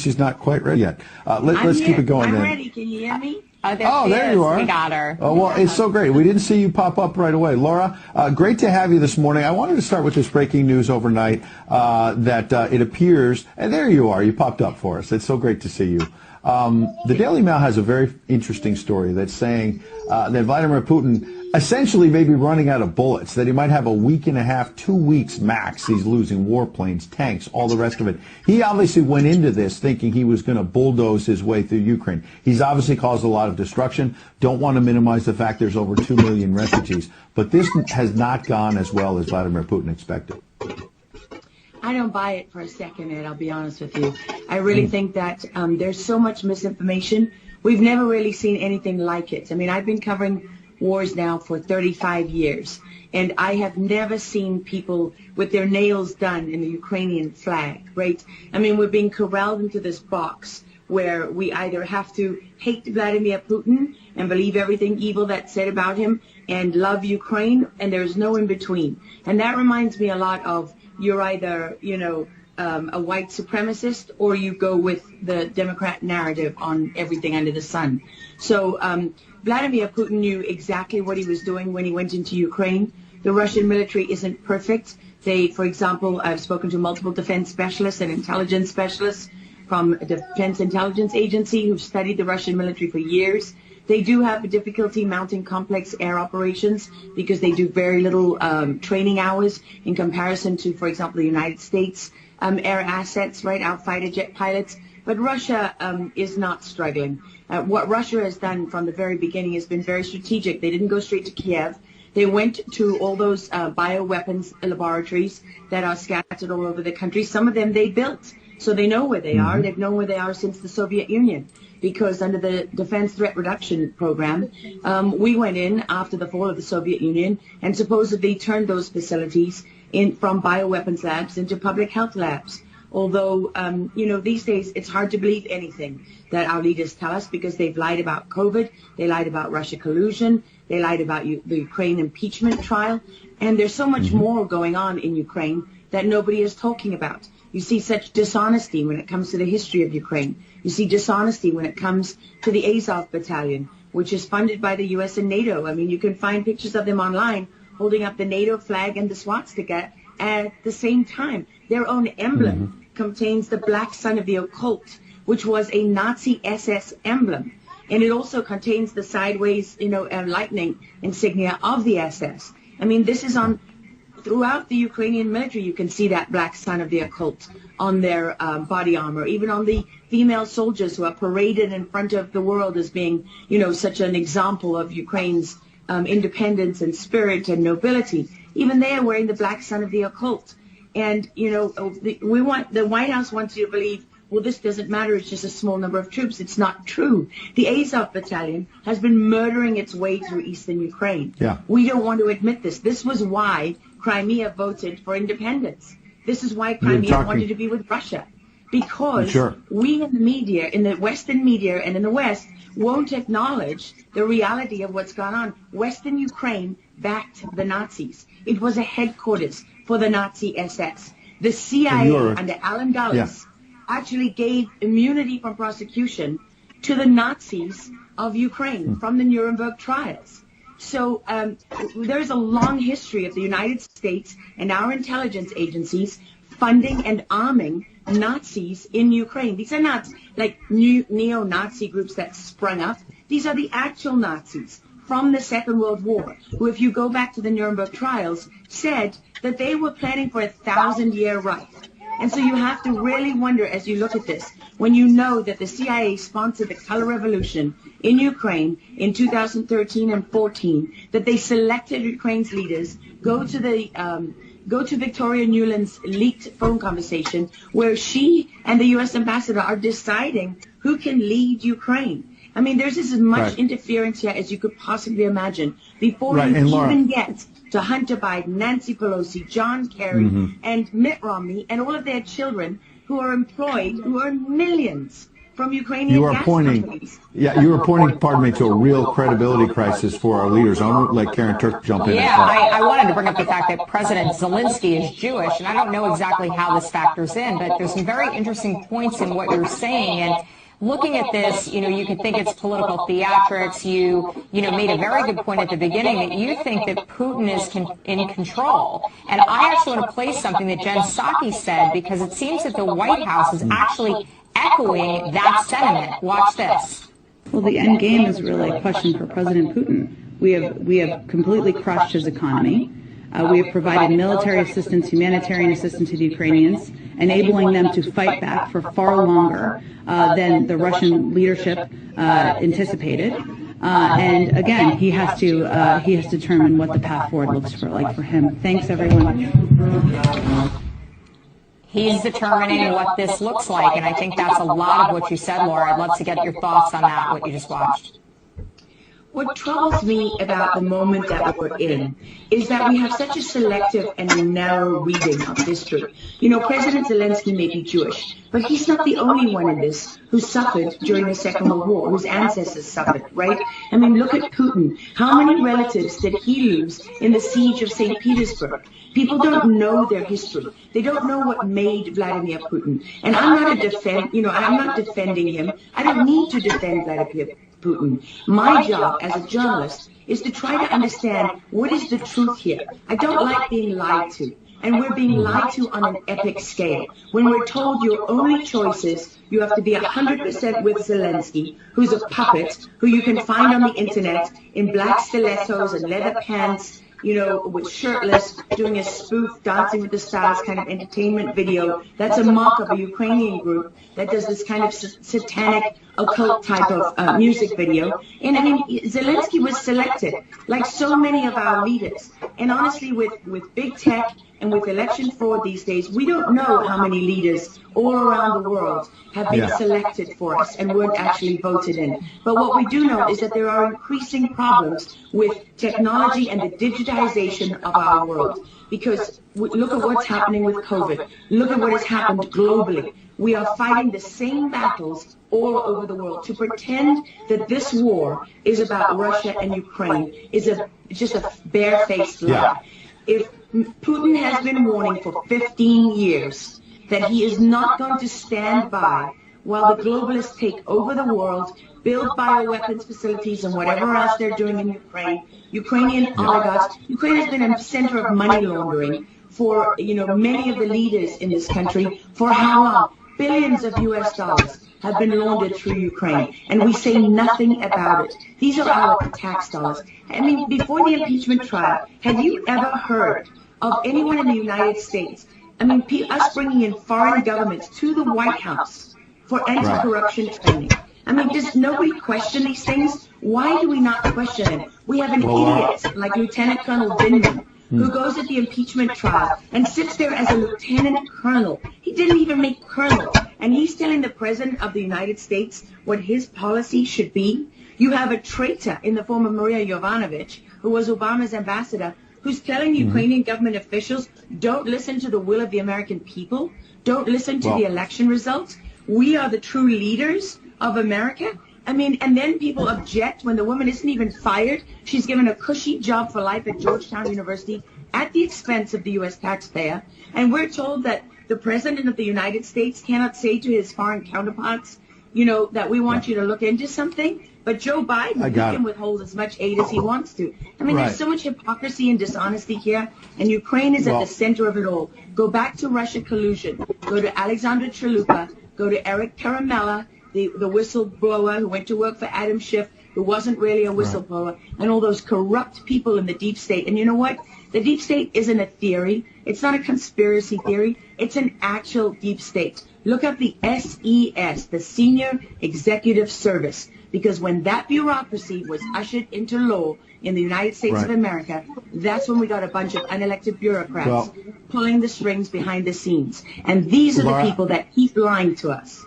she's not quite ready yet. Let's keep it going. I'm then. ready. Can you hear me? There you are. We got her. Oh, well, it's so great. We didn't see you pop up right away. Laura, great to have you this morning. I wanted to start with this breaking news overnight that it appears, and there you are. You popped up for us. It's so great to see you. The Daily Mail has a very interesting story that's saying that Vladimir Putin essentially may be running out of bullets, that he might have a week and a half, 2 weeks max. He's losing warplanes, tanks, all the rest of it. He obviously went into this thinking he was going to bulldoze his way through Ukraine. He's obviously caused a lot of destruction. Don't want to minimize the fact there's over 2 million refugees. But this has not gone as well as Vladimir Putin expected. I don't buy it for a second, Ed, I'll be honest with you. I really think that there's so much misinformation. We've never really seen anything like it. I mean, I've been covering wars now for 35 years, and I have never seen people with their nails done in the Ukrainian flag, right? I mean, we're being corralled into this box where we either have to hate Vladimir Putin and believe everything evil that's said about him and love Ukraine, and there's no in between. And that reminds me a lot of you're either, a white supremacist, or you go with the Democrat narrative on everything under the sun. So Vladimir Putin knew exactly what he was doing when he went into Ukraine. The Russian military isn't perfect. They, for example, I've spoken to multiple defense specialists and intelligence specialists from a Defense Intelligence Agency who've studied the Russian military for years. They do have a difficulty mounting complex air operations because they do very little training hours in comparison to, for example, the United States air assets, right, our fighter jet pilots. But Russia is not struggling. What Russia has done from the very beginning has been very strategic. They didn't go straight to Kiev. They went to all those bioweapons laboratories that are scattered all over the country. Some of them they built, so they know where they are. They've known where they are since the Soviet Union, because under the Defense Threat Reduction Program, we went in after the fall of the Soviet Union and supposedly turned those facilities from bioweapons labs into public health labs. Although, these days it's hard to believe anything that our leaders tell us, because they've lied about COVID, they lied about Russia collusion, they lied about the Ukraine impeachment trial, and there's so much more going on in Ukraine that nobody is talking about. You see such dishonesty when it comes to the history of Ukraine. You see dishonesty when it comes to the Azov Battalion, which is funded by the U.S. and NATO. I mean, you can find pictures of them online holding up the NATO flag and the swastika at the same time. Their own emblem contains the black sun of the occult, which was a Nazi SS emblem. And it also contains the sideways, lightning insignia of the SS. I mean, this is on throughout the Ukrainian military. You can see that black sun of the occult on their body armor, even on the female soldiers who are paraded in front of the world as being, such an example of Ukraine's independence and spirit and nobility. Even they are wearing the black sun of the occult. And, the White House wants you to believe, well, this doesn't matter, it's just a small number of troops. It's not true. The Azov Battalion has been murdering its way through eastern Ukraine. Yeah. We don't want to admit this. This was why Crimea voted for independence. This is why Crimea wanted to be with Russia. Because we in the media, in the Western media and in the West, won't acknowledge the reality of what's gone on. Western Ukraine backed the Nazis. It was a headquarters for the Nazi SS. The CIA under Alan Dulles actually gave immunity from prosecution to the Nazis of Ukraine from the Nuremberg trials. So there's a long history of the United States and our intelligence agencies funding and arming Nazis in Ukraine. These are not like new neo-Nazi groups that sprung up. These are the actual Nazis from the Second World War, who, if you go back to the Nuremberg trials, said that they were planning for a 1,000-year Reich. And so you have to really wonder, as you look at this, when you know that the CIA sponsored the color revolution in Ukraine in 2013 and 14, that they selected Ukraine's leaders, go to Victoria Nuland's leaked phone conversation where she and the U.S. ambassador are deciding who can lead Ukraine. I mean, there's as much interference here as you could possibly imagine before you even get to Hunter Biden, Nancy Pelosi, John Kerry, and Mitt Romney, and all of their children who are employed, who earn millions from Ukrainian gas companies. Yeah, you are pointing, pardon me, to a real credibility crisis for our leaders. I want to let Karen Turk jump in. Yeah, I wanted to bring up the fact that President Zelensky is Jewish, and I don't know exactly how this factors in, but there's some very interesting points in what you're saying. And looking at this, you could think it's political theatrics. You made a very good point at the beginning that you think that Putin is in control. And I actually want to play something that Jen Psaki said, because it seems that the White House is actually echoing that sentiment. Watch this. Well, the end game is really a question for President Putin. We have completely crushed his economy. We have provided military assistance, humanitarian assistance to the Ukrainians, enabling them to fight back for far longer than the Russian leadership anticipated. And again, he has to determine what the path forward looks like for him. Thanks, everyone. He's determining what this looks like, and I think that's a lot of what you said, Laura. I'd love to get your thoughts on that, what you just watched. What troubles me about the moment that we're in is that we have such a selective and narrow reading of history. President Zelensky may be Jewish, but he's not the only one in this who suffered during the Second World War, whose ancestors suffered, right? I mean, look at Putin. How many relatives did he lose in the siege of St. Petersburg? People don't know their history. They don't know what made Vladimir Putin. And I'm not defending him. I don't need to defend Vladimir Putin. My job as a journalist is to try to understand what is the truth here. I don't like being lied to. And we're being lied to on an epic scale. When we're told your only choice is you have to be 100% with Zelensky, who's a puppet, who you can find on the internet in black stilettos and leather pants, with shirtless, doing a spoof Dancing with the Stars kind of entertainment video. That's a mock of a Ukrainian group that does this kind of satanic, occult type of music video. And I mean, Zelensky was selected, like so many of our leaders. And honestly, with big tech and with election fraud these days, we don't know how many leaders all around the world have been selected for us and weren't actually voted in. But what we do know is that there are increasing problems with technology and the digitization of our world. Because look at what's happening with COVID. Look at what has happened globally. We are fighting the same battles all over the world. To pretend that this war is about Russia and Ukraine is just a barefaced lie. If Putin has been warning for 15 years that he is not going to stand by while the globalists take over the world, build bioweapons facilities and whatever else they're doing in Ukraine, Ukrainian oligarchs. Ukraine has been a center of money laundering for, many of the leaders in this country. For how long? Billions of US dollars have been laundered through Ukraine, and we say nothing about it. These are our tax dollars. I mean, before the impeachment trial, have you ever heard of anyone in the United States, us bringing in foreign governments to the White House for anti-corruption training? I mean, does nobody question these things? Why do we not question them? We have an idiot like Lieutenant Colonel Winnig, who goes at the impeachment trial and sits there as a lieutenant colonel. He didn't even make colonel. And he's telling the President of the United States what his policy should be. You have a traitor in the form of Maria Yovanovitch, who was Obama's ambassador, who's telling Ukrainian government officials, don't listen to the will of the American people. Don't listen to the election results. We are the true leaders of America. I mean, and then people object when the woman isn't even fired. She's given a cushy job for life at Georgetown University at the expense of the U.S. taxpayer. And we're told that the President of the United States cannot say to his foreign counterparts, that we want you to look into something. But Joe Biden, he can withhold as much aid as he wants to. I mean, there's so much hypocrisy and dishonesty here, and Ukraine is at the center of it all. Go back to Russia collusion. Go to Alexandra Chalupa. Go to Eric Karamella, the whistleblower who went to work for Adam Schiff, who wasn't really a whistleblower, and all those corrupt people in the deep state. And you know what? The deep state isn't a theory. It's not a conspiracy theory. It's an actual deep state. Look up the SES, the Senior Executive Service, because when that bureaucracy was ushered into law in the United States of America, that's when we got a bunch of unelected bureaucrats pulling the strings behind the scenes. And these are the people that keep lying to us.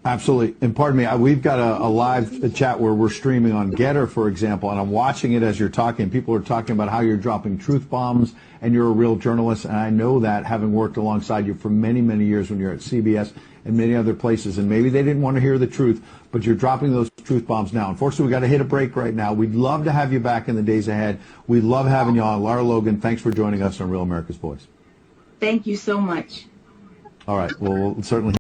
Absolutely. And pardon me, we've got a live chat where we're streaming on Getter, for example, and I'm watching it as you're talking. People are talking about how you're dropping truth bombs and you're a real journalist, and I know that, having worked alongside you for many, many years when you're at CBS and many other places, and maybe they didn't want to hear the truth, but you're dropping those truth bombs now. Unfortunately, we've got to hit a break right now. We'd love to have you back in the days ahead. We love having you on. Lara Logan, thanks for joining us on Real America's Voice. Thank you so much. All right. Well, we'll certainly